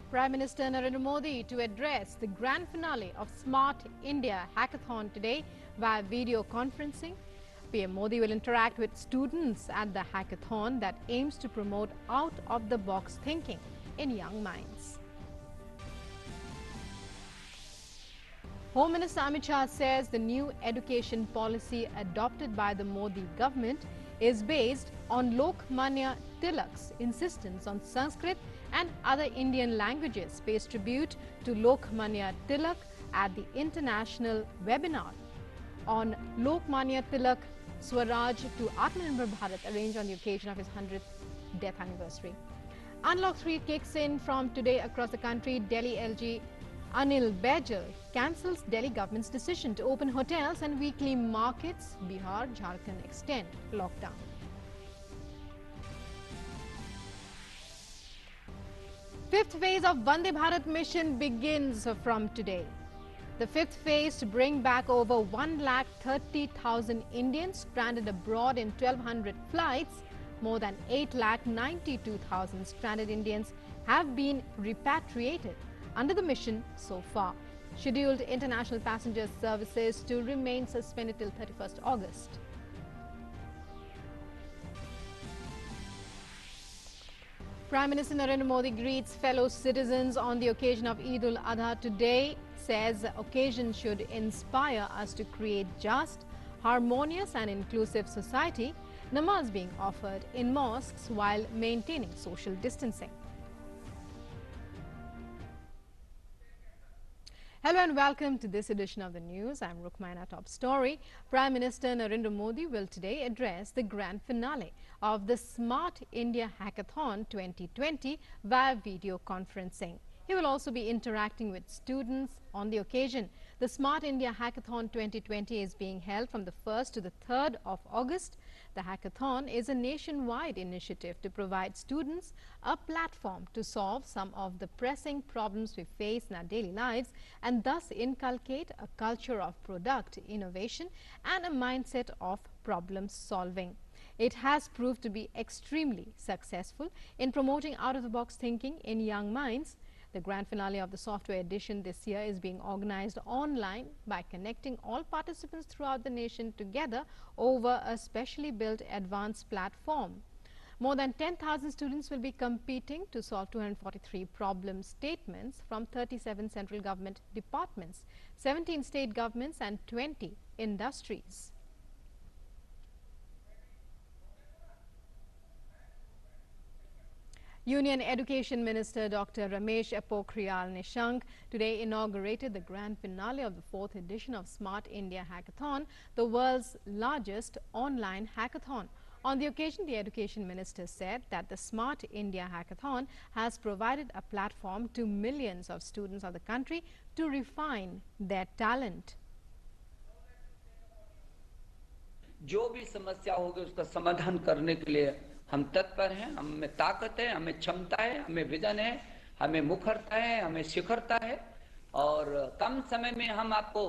Prime Minister Narendra Modi to address the grand finale of Smart India Hackathon today via video conferencing. PM Modi will interact with students at the hackathon that aims to promote out-of-the-box thinking in young minds. Home Minister Amit Shah says the new education policy adopted by the Modi government is based on Lokmanya Tilak's insistence on Sanskrit and other Indian languages. Pays tribute to Lokmanya Tilak at the international webinar on Lokmanya Tilak Swaraj to Atmanirbhar Bharat, arranged on the occasion of his 100th death anniversary. Unlock 3 kicks in from today across the country. Delhi LG Anil Baijal cancels Delhi government's decision to open hotels and weekly markets. Bihar and Jharkhand extend lockdown. Fifth phase of Vande Bharat mission begins from today. The fifth phase to bring back over 1,30,000 Indians stranded abroad in 1,200 flights. More than 8,92,000 stranded Indians have been repatriated under the mission so far. Scheduled international passenger services to remain suspended till 31st August. Prime Minister Narendra Modi greets fellow citizens on the occasion of Eid Adha today. Says the occasion should inspire us to create just, harmonious and inclusive society. Namaz being offered in mosques while maintaining social distancing. Hello and welcome to this edition of the news. I'm Lokmanya. Top story. Prime Minister Narendra Modi will today address the grand finale of the Smart India Hackathon 2020 via video conferencing. He will also be interacting with students on the occasion. The Smart India Hackathon 2020 is being held from the 1st to the 3rd of August. The hackathon is a nationwide initiative to provide students a platform to solve some of the pressing problems we face in our daily lives and thus inculcate a culture of product innovation and a mindset of problem solving. It has proved to be extremely successful in promoting out-of-the-box thinking in young minds. The grand finale of the software edition this year is being organized online by connecting all participants throughout the nation together over a specially built advanced platform. More than 10,000 students will be competing to solve 243 problem statements from 37 central government departments, 17 state governments and 20 industries. Union Education Minister Dr. Ramesh Pokhriyal Nishank today inaugurated the grand finale of the 4th edition of Smart India Hackathon, the world's largest online hackathon. On the occasion, the Education Minister said that the Smart India Hackathon has provided a platform to millions of students of the country to refine their talent. जो भी समस्या होगी उसका समाधान करने के लिए हम तत्पर हैं, हमें ताकत है, हमें क्षमता है, हमें विजन है, हमें मुखरता है, हमें शिखरता है और कम समय में हम आपको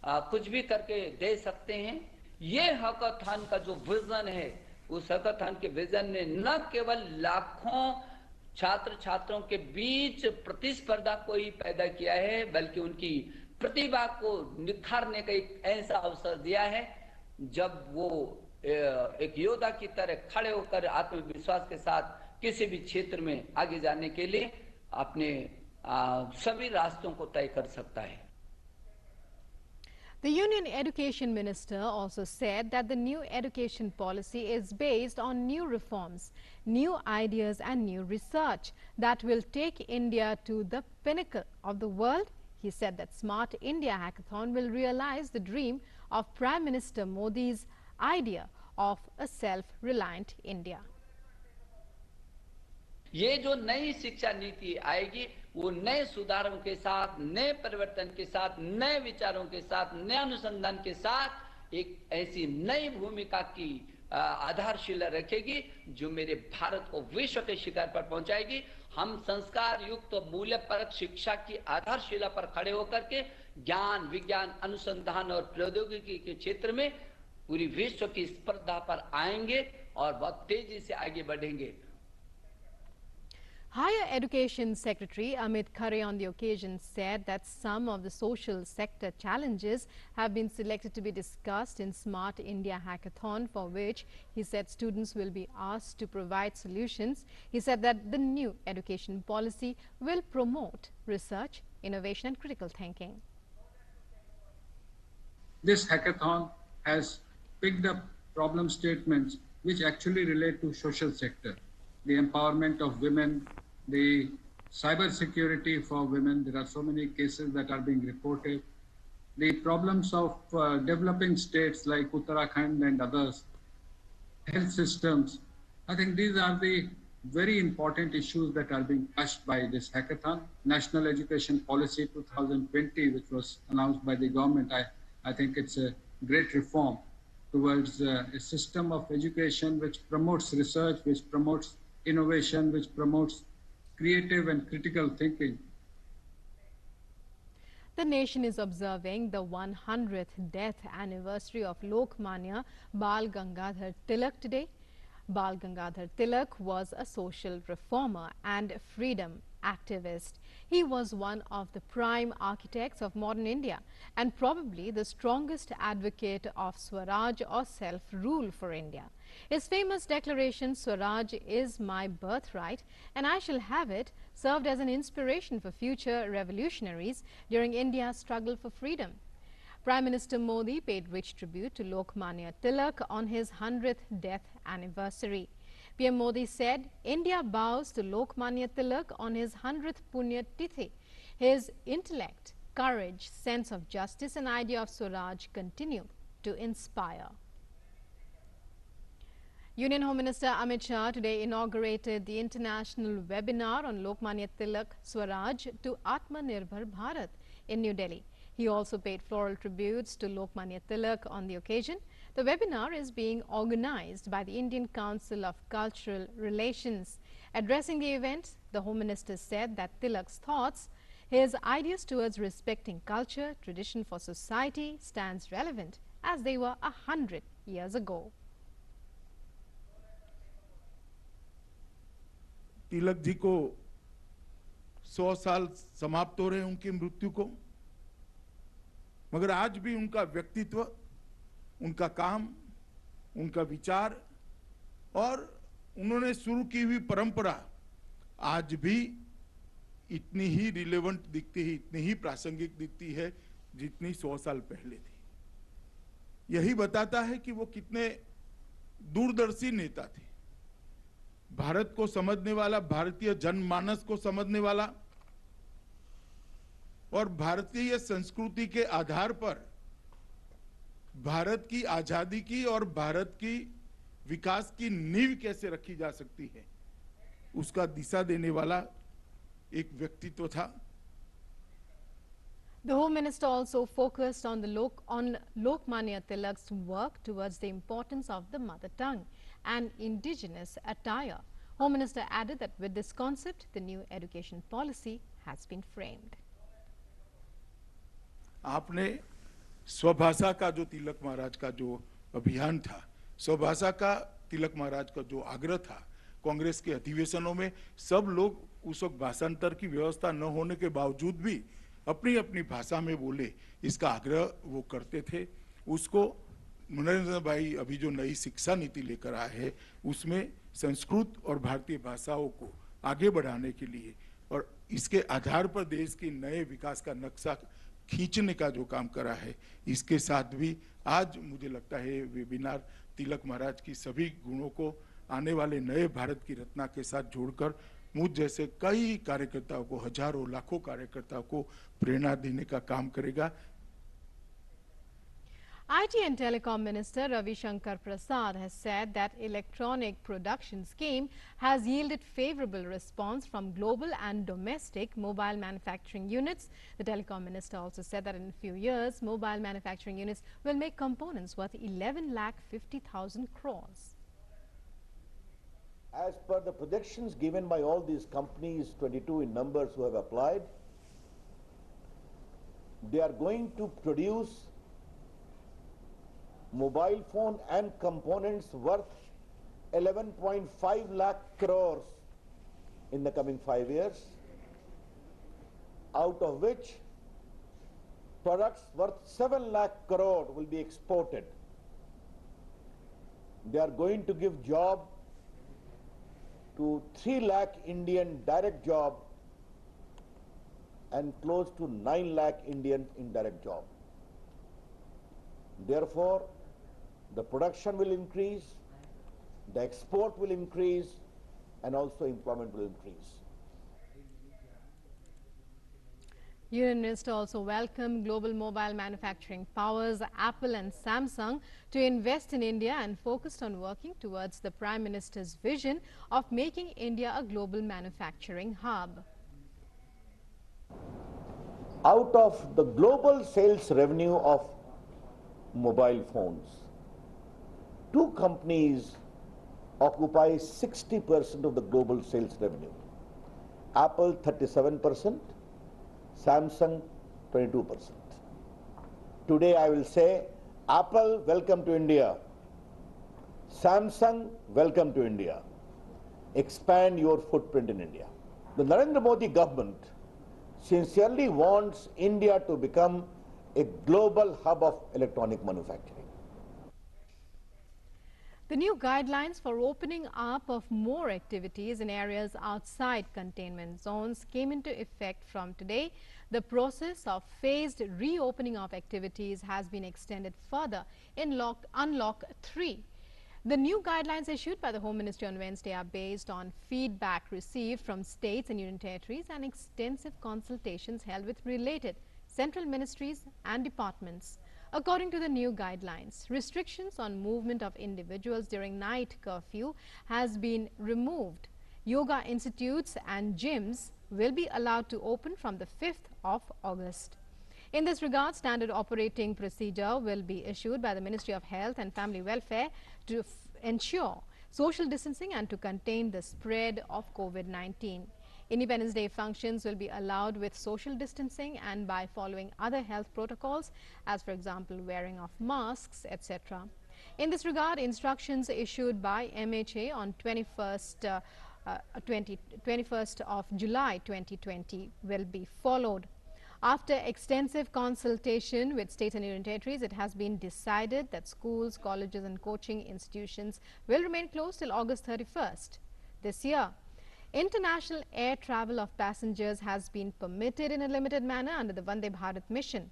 कुछ भी करके दे सकते हैं। ये हैकाथन का जो विजन है, उस हैकाथन के विजन ने न केवल लाखों छात्र छात्रों के बीच प्रतिस्पर्धा को ही पैदा किया है, बल्कि उनकी प्रतिभा को निखारने का एक ऐसा अवसर दिया है जब वो एक योद्धा की तरह खड़े होकर आत्मविश्वास के साथ किसी भी क्षेत्र में आगे जाने के लिए अपने सभी रास्तों को तय कर सकता है। The Union Education Minister also said that the new education policy is based on new reforms, new ideas and new research that will take India to the pinnacle of the world. He said that Smart India Hackathon will realize the dream of Prime Minister Modi's idea of a self-reliant India. ये जो नई शिक्षा नीति आएगी वो नए सुधारों के साथ, नए परिवर्तन के साथ, नए विचारों के साथ, नए अनुसंधान के साथ एक ऐसी नई भूमिका की आधारशिला रखेगी जो मेरे भारत को विश्व के शिखर पर पहुंचाएगी। हम संस्कार युक्त मूल्यपरक शिक्षा की आधारशिला पर खड़े होकर के ज्ञान, विज्ञान, अनुसंधान और प्रौद्योगिकी के क्षेत्र में पूरी विश्व की स्पर्धा पर आएंगे और बहुत तेजी से आगे बढ़ेंगे। Higher Education Secretary Amit Shah on the occasion said that some of the social sector challenges have been selected to be discussed in Smart India Hackathon, for which he said students will be asked to provide solutions. He said that the new education policy will promote research, innovation and critical thinking. This hackathon has picked up problem statements which actually relate to social sector, the empowerment of women, the cyber security for women. There are so many cases that are being reported. The problems of developing states like Uttarakhand and others, health systems. I think these are the very important issues that are being touched by this hackathon. National Education Policy 2020, which was announced by the government, I think it's a great reform towards a system of education which promotes research, which promotes innovation, which promotes creative and critical thinking. The nation is observing the 100th death anniversary of Lokmanya Bal Gangadhar Tilak today. Bal Gangadhar Tilak was a social reformer and freedom activist. He was one of the prime architects of modern India and probably the strongest advocate of Swaraj or self-rule for India. His famous declaration, "Swaraj is my birthright and I shall have it," served as an inspiration for future revolutionaries during India's struggle for freedom. Prime Minister Modi paid rich tribute to Lokmanya Tilak on his 100th death anniversary. PM Modi said, "India bows to Lokmanya Tilak on his 100th Punya Tithi. His intellect, courage, sense of justice and idea of Swaraj continue to inspire." Union Home Minister Amit Shah today inaugurated the international webinar on Lokmanya Tilak Swaraj to Atmanirbhar Bharat in New Delhi. He also paid floral tributes to Lokmanya Tilak on the occasion. The webinar is being organized by the Indian Council of Cultural Relations. Addressing the event, the Home Minister said that Tilak's thoughts, his ideas towards respecting culture, tradition for society stands relevant as they were 100 years ago. Tilak ji को 100 साल समाप्त हो रहे हैं उनकी मृत्यु को, मगर आज भी उनका व्यक्तित्व, उनका काम, उनका विचार और उन्होंने शुरू की हुई परंपरा आज भी इतनी ही रिलेवेंट दिखती है, इतनी ही प्रासंगिक दिखती है जितनी 100 साल पहले थी। यही बताता है कि वो कितने दूरदर्शी नेता थे। भारत को समझने वाला, भारतीय जनमानस को समझने वाला और भारतीय संस्कृति के आधार पर भारत की आजादी की और भारत की विकास की नींव कैसे रखी जा सकती है, उसका दिशा देने वाला एक व्यक्तित्व था। The Home Minister also focused on Lokmanya Tilak's work towards the importance of the mother tongue and indigenous attire. Home Minister added that with this concept, the new education policy has been framed. आपने स्वभाषा का जो तिलक महाराज का जो अभियान था, स्वभाषा का तिलक महाराज का जो आग्रह था, कांग्रेस के अधिवेशनों में सब लोग उस वक्त भाषांतर की व्यवस्था न होने के बावजूद भी अपनी अपनी भाषा में बोले, इसका आग्रह वो करते थे। उसको नरेंद्र भाई अभी जो नई शिक्षा नीति लेकर आए हैं, उसमें संस्कृत और भारतीय भाषाओं को आगे बढ़ाने के लिए और इसके आधार पर देश के नए विकास का नक्शा खींचने का जो काम करा है, इसके साथ भी आज मुझे लगता है वेबिनार तिलक महाराज की सभी गुणों को आने वाले नए भारत की रचना के साथ जोड़कर मुझ जैसे कई कार्यकर्ताओं को, हजारों लाखों कार्यकर्ताओं को प्रेरणा देने का काम करेगा। IT and Telecom Minister Ravi Shankar Prasad has said that electronic production scheme has yielded favorable response from global and domestic mobile manufacturing units. The Telecom Minister also said that in a few years, mobile manufacturing units will make components worth 11,50,000 crores. As per the projections given by all these companies, 22 in numbers who have applied, they are going to produce mobile phone and components worth 11.5 lakh crores in the coming 5 years, out of which products worth 7 lakh crore will be exported. They are going to give job to 3 lakh Indian direct job and close to 9 lakh Indian indirect job. Therefore, the production will increase, the export will increase, and also employment will increase. Union Minister also welcomed global mobile manufacturing powers Apple and Samsung to invest in India and focused on working towards the Prime Minister's vision of making India a global manufacturing hub. Out of the global sales revenue of mobile phones, 2 companies occupy 60% of the global sales revenue. Apple 37%, Samsung 22%. Today I will say, Apple, welcome to India. Samsung, welcome to India. Expand your footprint in India. The Narendra Modi government sincerely wants India to become a global hub of electronic manufacturing. The new guidelines for opening up of more activities in areas outside containment zones came into effect from today. The process of phased reopening of activities has been extended further in Unlock 3. The new guidelines issued by the Home Ministry on Wednesday are based on feedback received from states and union territories and extensive consultations held with related central ministries and departments. According to the new guidelines, restrictions on movement of individuals during night curfew has been removed. Yoga institutes and gyms will be allowed to open from the 5th of August. In this regard, standard operating procedure will be issued by the Ministry of Health and Family Welfare to ensure social distancing and to contain the spread of COVID-19. Independence Day functions will be allowed with social distancing and by following other health protocols, as for example wearing of masks, etc. In this regard, instructions issued by MHA on 21st of July 2020 will be followed. After extensive consultation with states and union territories, it has been decided that schools, colleges and coaching institutions will remain closed till August 31st this year. International air travel of passengers has been permitted in a limited manner under the Vande Bharat mission.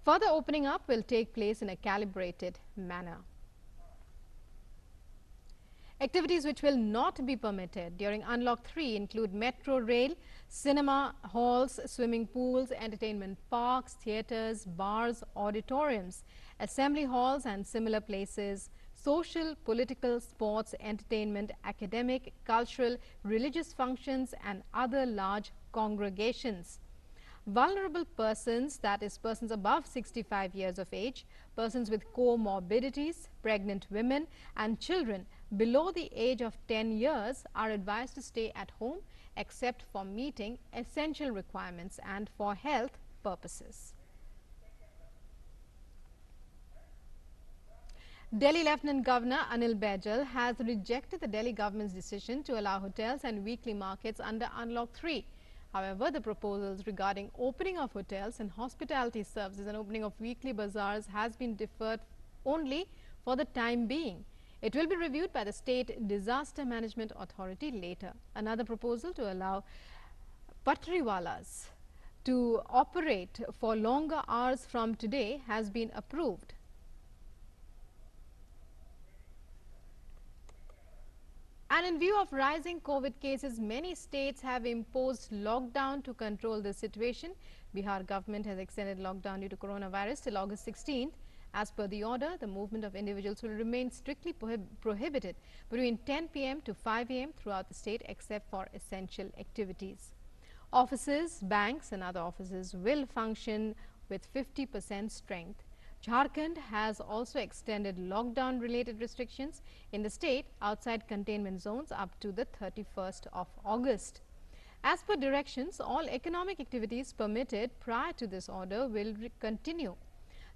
Further opening up will take place in a calibrated manner. Activities which will not be permitted during Unlock 3 include metro rail, cinema halls, swimming pools, entertainment parks, theatres, bars, auditoriums, assembly halls and similar places, social, political, sports, entertainment, academic, cultural, religious functions and other large congregations. Vulnerable persons, that is persons above 65 years of age, persons with comorbidities, pregnant women and children below the age of 10 years are advised to stay at home except for meeting essential requirements and for health purposes. Delhi Lieutenant Governor Anil Baijal has rejected the Delhi government's decision to allow hotels and weekly markets under Unlock 3. However, the proposals regarding opening of hotels and hospitality services and opening of weekly bazaars has been deferred only for the time being. It will be reviewed by the State Disaster Management Authority later. Another proposal to allow patriwalas to operate for longer hours from today has been approved. And in view of rising COVID cases, many states have imposed lockdown to control the situation. Bihar government has extended lockdown due to coronavirus till August 16th. As per the order, the movement of individuals will remain strictly prohibited between 10 p.m. to 5 a.m. throughout the state except for essential activities. Offices, banks and other offices will function with 50% strength. Jharkhand has also extended lockdown-related restrictions in the state outside containment zones up to the 31st of August. As per directions, all economic activities permitted prior to this order will continue.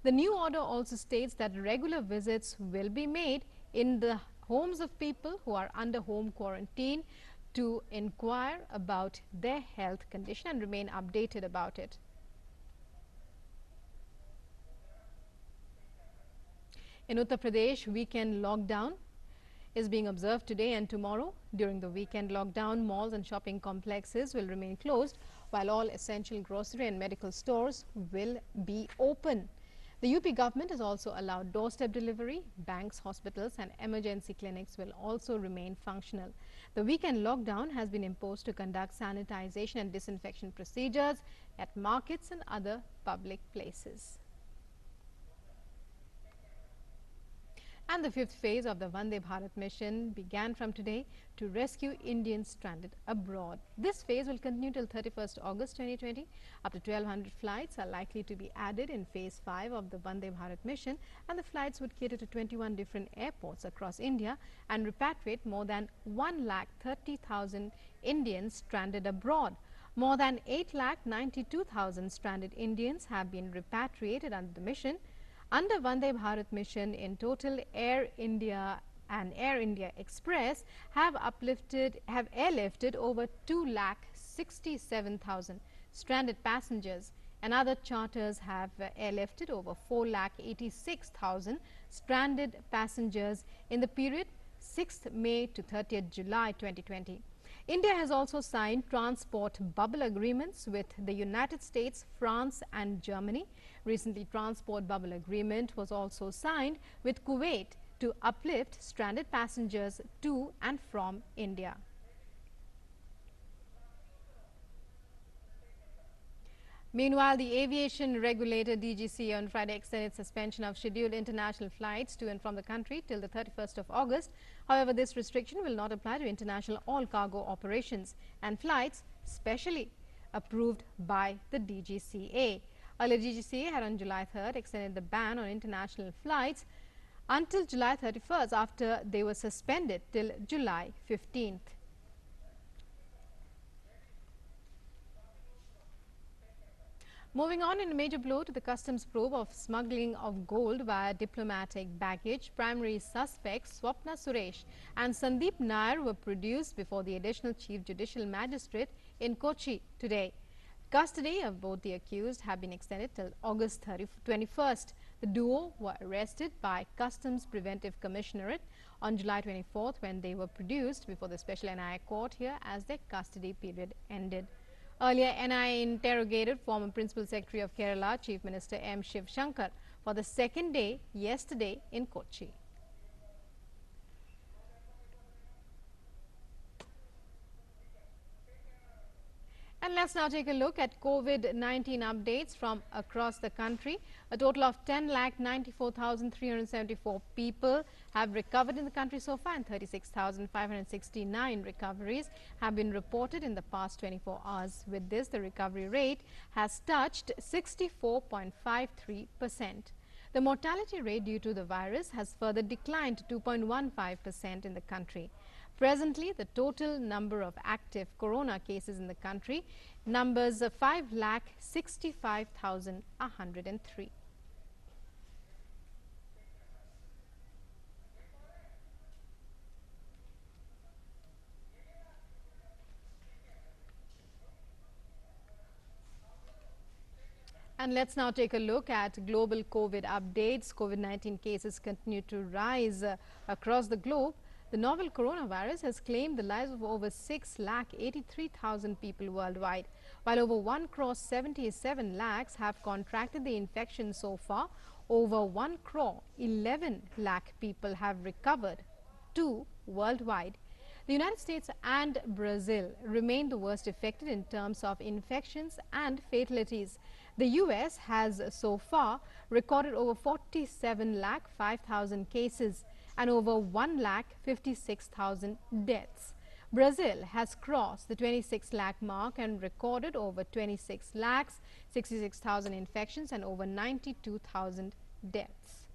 The new order also states that regular visits will be made in the homes of people who are under home quarantine to inquire about their health condition and remain updated about it. In Uttar Pradesh, weekend lockdown is being observed today and tomorrow. During the weekend lockdown, malls and shopping complexes will remain closed, while all essential grocery and medical stores will be open. The UP government has also allowed doorstep delivery. Banks, hospitals and emergency clinics will also remain functional. The weekend lockdown has been imposed to conduct sanitization and disinfection procedures at markets and other public places. And the fifth phase of the Vande Bharat mission began from today to rescue Indians stranded abroad. This phase will continue till 31st August 2020. Up to 1,200 flights are likely to be added in phase 5 of the Vande Bharat mission, and the flights would cater to 21 different airports across India and repatriate more than 1,30,000 Indians stranded abroad. More than 8,92,000 stranded Indians have been repatriated under the mission. Under Vande Bharat mission, in total, Air India and Air India Express have airlifted over 2,67,000 stranded passengers, and other charters have airlifted over 4,86,000 stranded passengers in the period 6th May to 30th July 2020. India has also signed transport bubble agreements with the United States, France and Germany. Recently, transport bubble agreement was also signed with Kuwait to uplift stranded passengers to and from India. Meanwhile, the aviation regulator DGCA on Friday extended suspension of scheduled international flights to and from the country till the 31st of August. However, this restriction will not apply to international all-cargo operations and flights specially approved by the DGCA. Earlier, DGCA had on July 3rd extended the ban on international flights until July 31st after they were suspended till July 15th. Moving on, in a major blow to the customs probe of smuggling of gold via diplomatic baggage, primary suspects Swapna Suresh and Sandeep Nair were produced before the additional chief judicial magistrate in Kochi today. Custody of both the accused have been extended till August 21st. The duo were arrested by Customs Preventive Commissionerate on July 24th when they were produced before the Special NIA court here as their custody period ended. Earlier, NIA interrogated former Principal Secretary of Kerala, Chief Minister M. Shiv Shankar, for the second day yesterday in Kochi. And let's now take a look at COVID-19 updates from across the country. A total of 10,94,374 people have recovered in the country so far, and 36,569 recoveries have been reported in the past 24 hours. With this, the recovery rate has touched 64.53%. The mortality rate due to the virus has further declined to 2.15% in the country. Presently, the total number of active corona cases in the country numbers 5,65,103. And let's now take a look at global COVID updates. COVID-19 cases continue to rise across the globe. The novel coronavirus has claimed the lives of over 6,83,000 people worldwide, while over 1,77 lakhs have contracted the infection so far. Over 1,11 lakh people have recovered too worldwide. The United States and Brazil remain the worst affected in terms of infections and fatalities. The US has so far recorded over 47,05,000 cases and over 1,56,000 deaths. Brazil has crossed the 26 lakh mark and recorded over 26,66,000 infections and over 92,000 deaths.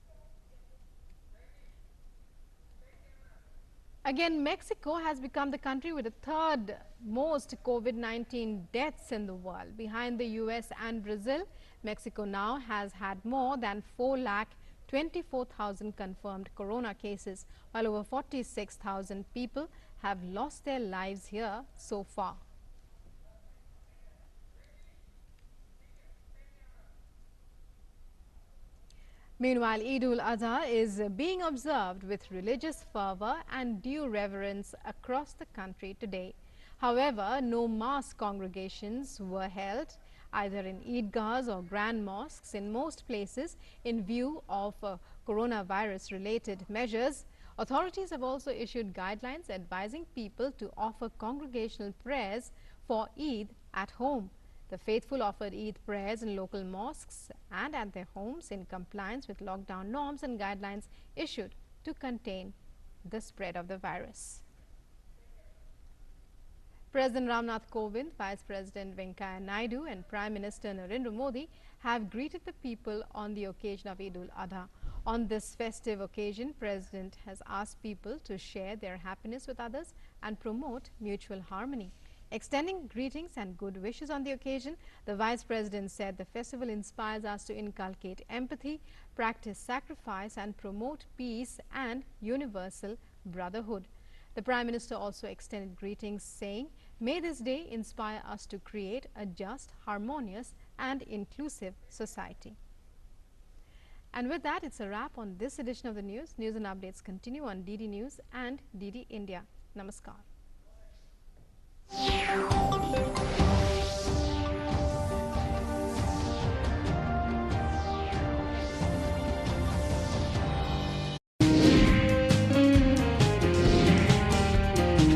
Again, Mexico has become the country with the third most COVID-19 deaths in the world. Behind the US and Brazil, Mexico now has had more than 4,24,000 confirmed corona cases, while over 46,000 people have lost their lives here so far. Meanwhile, Eid Adha is being observed with religious fervor and due reverence across the country today. However, no mass congregations were held either in Eidgahs or grand mosques in most places in view of coronavirus-related measures. Authorities have also issued guidelines advising people to offer congregational prayers for Eid at home. The faithful offered Eid prayers in local mosques and at their homes in compliance with lockdown norms and guidelines issued to contain the spread of the virus. President Ramnath Kovind, Vice President Venkaiah Naidu and Prime Minister Narendra Modi have greeted the people on the occasion of Eid Adha. On this festive occasion, President has asked people to share their happiness with others and promote mutual harmony. Extending greetings and good wishes on the occasion, the Vice President said the festival inspires us to inculcate empathy, practice sacrifice and promote peace and universal brotherhood. The Prime Minister also extended greetings saying, "May this day inspire us to create a just, harmonious and inclusive society." And with that, it's a wrap on this edition of the news. News and updates continue on DD News and DD India. Namaskar.